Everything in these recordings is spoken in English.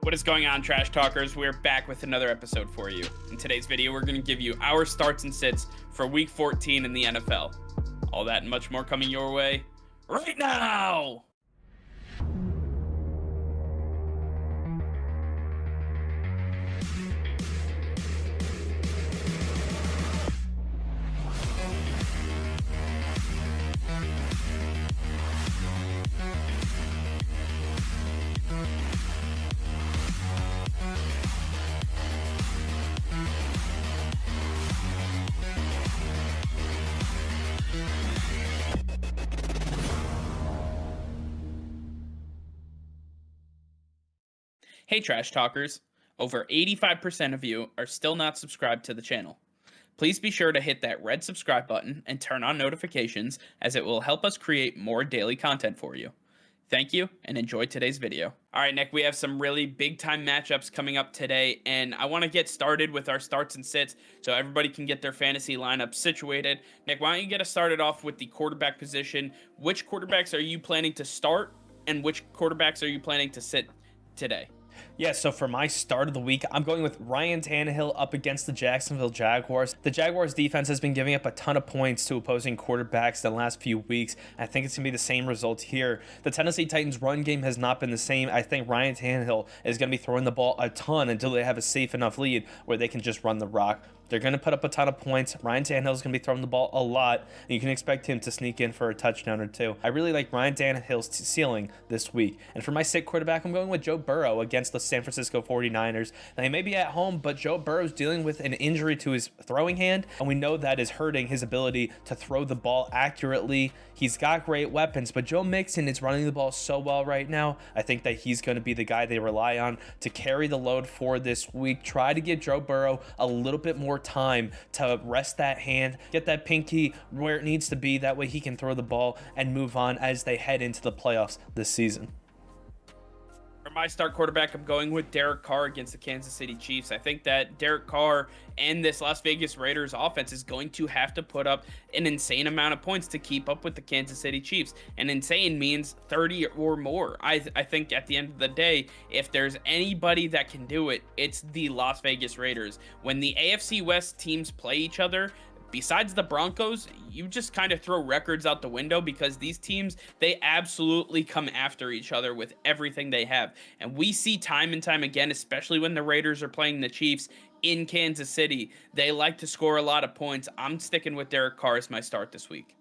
What is going on, Trash Talkers? We're back with another episode for you. In today's video, we're going to give you our starts and sits for Week 14 in the NFL. All that and much more coming your way right now! Hey Trash Talkers, over 85% of you are still not subscribed to the channel. Please be sure to hit that red subscribe button and turn on notifications, as it will help us create more daily content for you. Thank you and enjoy today's video. Alright Nick, we have some really big time matchups coming up today, and I want to get started with our starts and sits so everybody can get their fantasy lineup situated. Nick, why don't you get us started off with the quarterback position? Which quarterbacks are you planning to start and which quarterbacks are you planning to sit today? Yeah, so for my start of the week, I'm going with Ryan Tannehill up against the Jacksonville Jaguars. The Jaguars defense has been giving up a ton of points to opposing quarterbacks the last few weeks. I think it's going to be the same result here. The Tennessee Titans run game has not been the same. I think Ryan Tannehill is going to be throwing the ball a ton until they have a safe enough lead where they can just run the rock. They're going to put up a ton of points. Ryan Tannehill is going to be throwing the ball a lot, and you can expect him to sneak in for a touchdown or two. I really like Ryan Tannehill's ceiling this week. And for my sit quarterback, I'm going with Joe Burrow against the San Francisco 49ers. Now, he may be at home, but Joe Burrow's dealing with an injury to his throwing hand, and we know that is hurting his ability to throw the ball accurately. He's got great weapons, but Joe Mixon is running the ball so well right now. I think that he's going to be the guy they rely on to carry the load for this week. Try to give Joe Burrow a little bit more time to rest that hand, get that pinky where it needs to be. That way he can throw the ball and move on as they head into the playoffs this season. For my start quarterback, I'm going with Derek Carr against the Kansas City Chiefs. I think that Derek Carr and this Las Vegas Raiders offense is going to have to put up an insane amount of points to keep up with the Kansas City Chiefs. And insane means 30 or more. I think at the end of the day, if there's anybody that can do it, it's the Las Vegas Raiders. When the AFC West teams play each other, besides the Broncos, you just kind of throw records out the window, because these teams, they absolutely come after each other with everything they have. And we see time and time again, especially when the Raiders are playing the Chiefs in Kansas City, they like to score a lot of points. I'm sticking with Derek Carr as my start this week.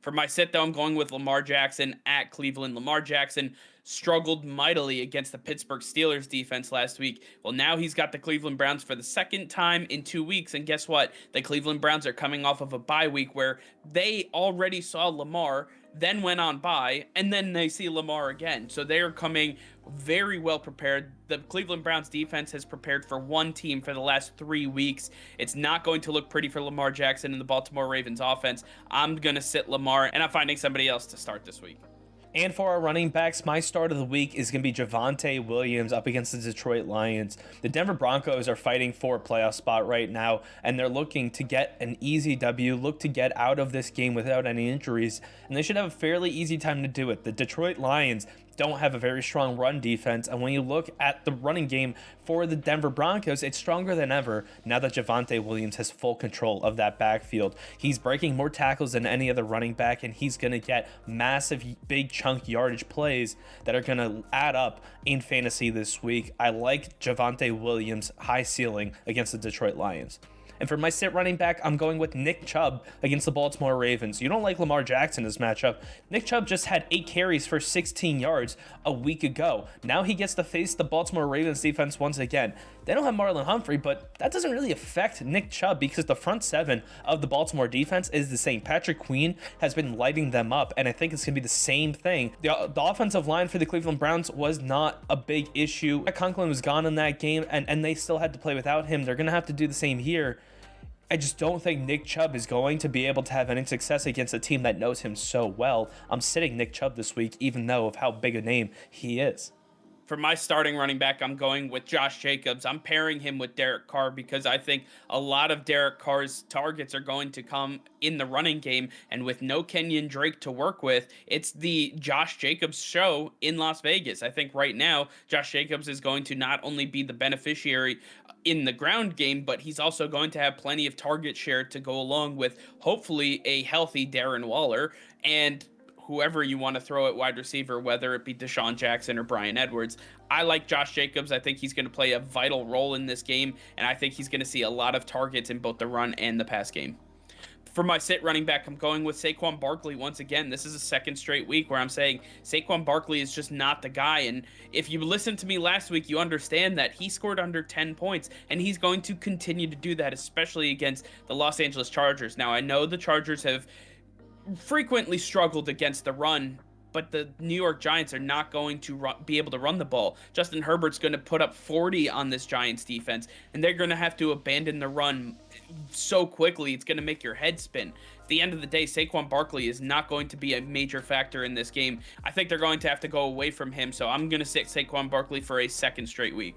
For my sit, though, I'm going with Lamar Jackson at Cleveland. Lamar Jackson struggled mightily against the Pittsburgh Steelers defense last week. Well, now he's got the Cleveland Browns for the second time in 2 weeks, and guess what? The Cleveland Browns are coming off of a bye week where they already saw Lamar, then went on bye, and then they see Lamar again. So they are coming very well prepared. The Cleveland Browns defense has prepared for one team for the last 3 weeks. It's not going to look pretty for Lamar Jackson and the Baltimore Ravens offense. I'm going to sit Lamar, and I'm finding somebody else to start this week. And for our running backs, my start of the week is going to be Javonte Williams up against the Detroit Lions. The Denver Broncos are fighting for a playoff spot right now, and they're looking to get an easy W, look to get out of this game without any injuries, and they should have a fairly easy time to do it. The Detroit Lions don't have a very strong run defense, and when you look at the running game for the Denver Broncos, it's stronger than ever now that Javonte Williams has full control of that backfield. He's breaking more tackles than any other running back, and he's going to get massive, big chunk yardage plays that are going to add up in fantasy this week. I like Javonte Williams' high ceiling against the Detroit Lions. And for my sit running back, I'm going with Nick Chubb against the Baltimore Ravens. You don't like Lamar Jackson in this matchup. Nick Chubb just had 8 carries for 16 yards a week ago. Now he gets to face the Baltimore Ravens defense once again. They don't have Marlon Humphrey, but that doesn't really affect Nick Chubb because the front seven of the Baltimore defense is the same. Patrick Queen has been lighting them up, and I think it's going to be the same thing. The offensive line for the Cleveland Browns was not a big issue. Conklin was gone in that game, and they still had to play without him. They're going to have to do the same here. I just don't think Nick Chubb is going to be able to have any success against a team that knows him so well. I'm sitting Nick Chubb this week, even though of how big a name he is. For my starting running back, I'm going with Josh Jacobs. I'm pairing him with Derek Carr because I think a lot of Derek Carr's targets are going to come in the running game. And with no Kenyon Drake to work with, it's the Josh Jacobs show in Las Vegas. I think right now, Josh Jacobs is going to not only be the beneficiary in the ground game, but he's also going to have plenty of target share to go along with hopefully a healthy Darren Waller. And whoever you want to throw at wide receiver, whether it be Deshaun Jackson or Bryan Edwards. I like Josh Jacobs. I think he's going to play a vital role in this game, and I think he's going to see a lot of targets in both the run and the pass game. For my sit running back, I'm going with Saquon Barkley once again. This is a second straight week where I'm saying Saquon Barkley is just not the guy. And if you listened to me last week, you understand that he scored under 10 points, and he's going to continue to do that, especially against the Los Angeles Chargers. Now, I know the Chargers have frequently struggled against the run, but the New York Giants are not going to be able to run the ball. Justin Herbert's going to put up 40 on this Giants defense, and they're going to have to abandon the run so quickly it's going to make your head spin. At the end of the day, Saquon Barkley is not going to be a major factor in this game. I think they're going to have to go away from him, so I'm going to sit Saquon Barkley for a second straight week.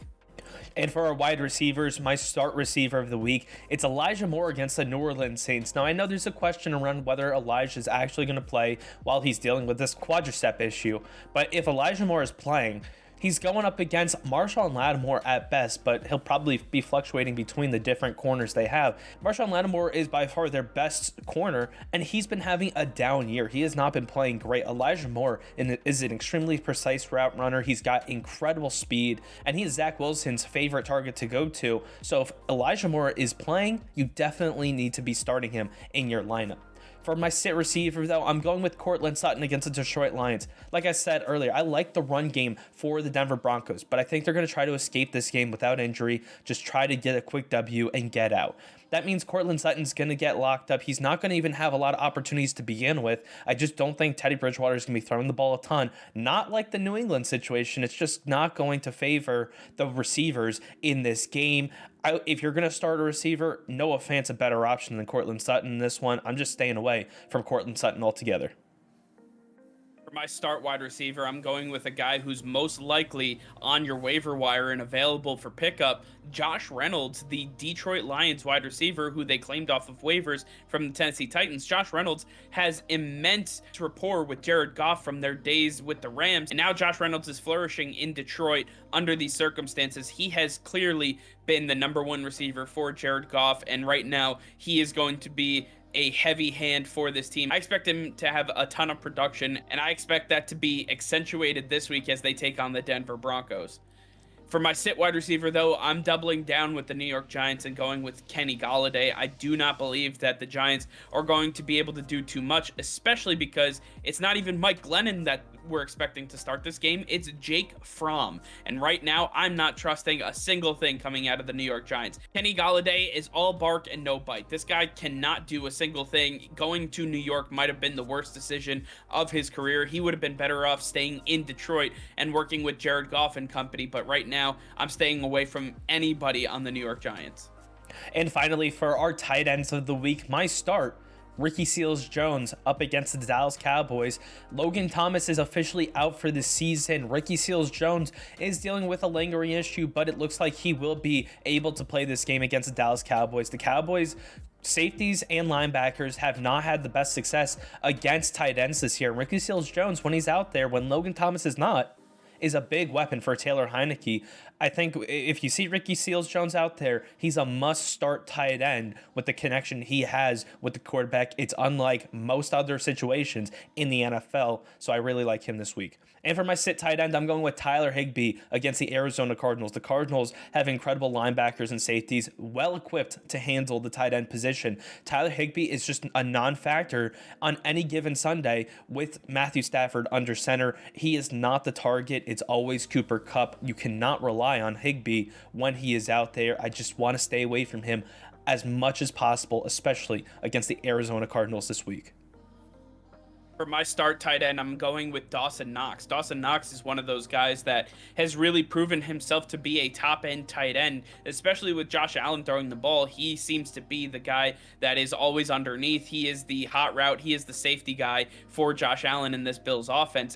And for our wide receivers, my start receiver of the week, it's Elijah Moore against the New Orleans Saints. Now, I know there's a question around whether Elijah is actually going to play while he's dealing with this quadricep issue, but if Elijah Moore is playing, he's going up against Marshawn Lattimore at best, but he'll probably be fluctuating between the different corners they have. Marshawn Lattimore is by far their best corner, and he's been having a down year. He has not been playing great. Elijah Moore is an extremely precise route runner. He's got incredible speed, and he's Zach Wilson's favorite target to go to. So if Elijah Moore is playing, you definitely need to be starting him in your lineup. For my sit receiver, though, I'm going with Cortland Sutton against the Detroit Lions. Like I said earlier, I like the run game for the Denver Broncos, but I think they're going to try to escape this game without injury, just try to get a quick W and get out. That means Cortland Sutton's going to get locked up. He's not going to even have a lot of opportunities to begin with. I just don't think Teddy Bridgewater is going to be throwing the ball a ton. Not like the New England situation. It's just not going to favor the receivers in this game. If you're going to start a receiver, Noah Fant's a better option than Cortland Sutton in this one. I'm just staying away from Cortland Sutton altogether. For my start wide receiver, I'm going with a guy who's most likely on your waiver wire and available for pickup, Josh Reynolds, the Detroit Lions wide receiver who they claimed off of waivers from the Tennessee Titans. Josh Reynolds has immense rapport with Jared Goff from their days with the Rams, and now Josh Reynolds is flourishing in Detroit under these circumstances. He has clearly been the number one receiver for Jared Goff, and right now he is going to be a heavy hand for this team. I expect him to have a ton of production, and I expect that to be accentuated this week as they take on the Denver Broncos. For my sit wide receiver, though, I'm doubling down with the New York Giants and going with Kenny Gallaudet. I do not believe that the Giants are going to be able to do too much, especially because it's not even Mike Glennon that we're expecting to start this game. It's Jake Fromm. And right now, I'm not trusting a single thing coming out of the New York Giants. Kenny Gallaudet is all bark and no bite. This guy cannot do a single thing. Going to New York might have been the worst decision of his career. He would have been better off staying in Detroit and working with Jared Goff and company. But right now, I'm staying away from anybody on the New York Giants. And finally, for our tight ends of the week, my start, Ricky Seals-Jones up against the Dallas Cowboys. Logan Thomas is officially out for the season. Ricky Seals-Jones is dealing with a lingering issue, but it looks like he will be able to play this game against the Dallas Cowboys. The Cowboys safeties and linebackers have not had the best success against tight ends this year. Ricky Seals-Jones, when he's out there, when Logan Thomas is not, is a big weapon for Taylor Heineke. I think if you see Ricky Seals-Jones out there, he's a must-start tight end with the connection he has with the quarterback. It's unlike most other situations in the NFL, so I really like him this week. And for my sit tight end, I'm going with Tyler Higbee against the Arizona Cardinals. The Cardinals have incredible linebackers and safeties, well-equipped to handle the tight end position. Tyler Higbee is just a non-factor on any given Sunday with Matthew Stafford under center. He is not the target. It's always Cooper Kupp. You cannot rely on Higbee when he is out there. I just want to stay away from him as much as possible, especially against the Arizona Cardinals this week. For my start tight end, I'm going with Dawson Knox. Dawson Knox is one of those guys that has really proven himself to be a top-end tight end, especially with Josh Allen throwing the ball. He seems to be the guy that is always underneath. He is the hot route. He is the safety guy for Josh Allen in this Bills offense.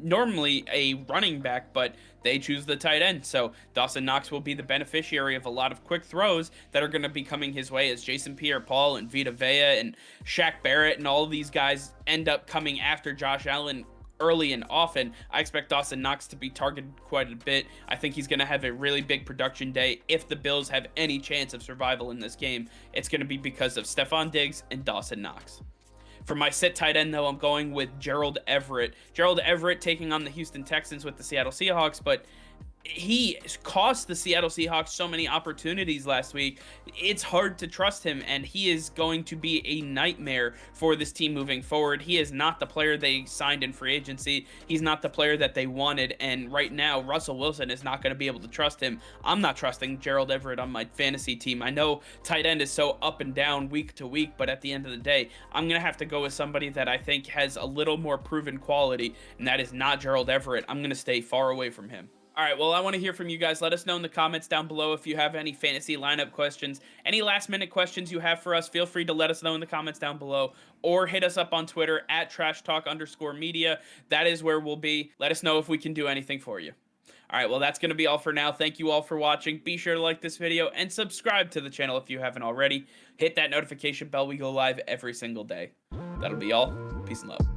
normally a running back, but they choose the tight end. So Dawson Knox will be the beneficiary of a lot of quick throws that are going to be coming his way as Jason Pierre-Paul and Vita Vea and Shaq Barrett and all of these guys end up coming after Josh Allen early and often. I expect Dawson Knox to be targeted quite a bit. I think he's going to have a really big production day. If the Bills have any chance of survival in this game, it's going to be because of Stephon Diggs and Dawson Knox. For my sit tight end, though, I'm going with Gerald Everett. Gerald Everett taking on the Houston Texans with the Seattle Seahawks, but he cost the Seattle Seahawks so many opportunities last week. It's hard to trust him, and he is going to be a nightmare for this team moving forward. He is not the player they signed in free agency. He's not the player that they wanted, and right now, Russell Wilson is not going to be able to trust him. I'm not trusting Gerald Everett on my fantasy team. I know tight end is so up and down week to week, but at the end of the day, I'm going to have to go with somebody that I think has a little more proven quality, and that is not Gerald Everett. I'm going to stay far away from him. All right, well, I want to hear from you guys. Let us know in the comments down below if you have any fantasy lineup questions. Any last-minute questions you have for us, feel free to let us know in the comments down below, or hit us up on Twitter at @trashtalk_media. That is where we'll be. Let us know if we can do anything for you. All right, well, that's going to be all for now. Thank you all for watching. Be sure to like this video and subscribe to the channel if you haven't already. Hit that notification bell. We go live every single day. That'll be all. Peace and love.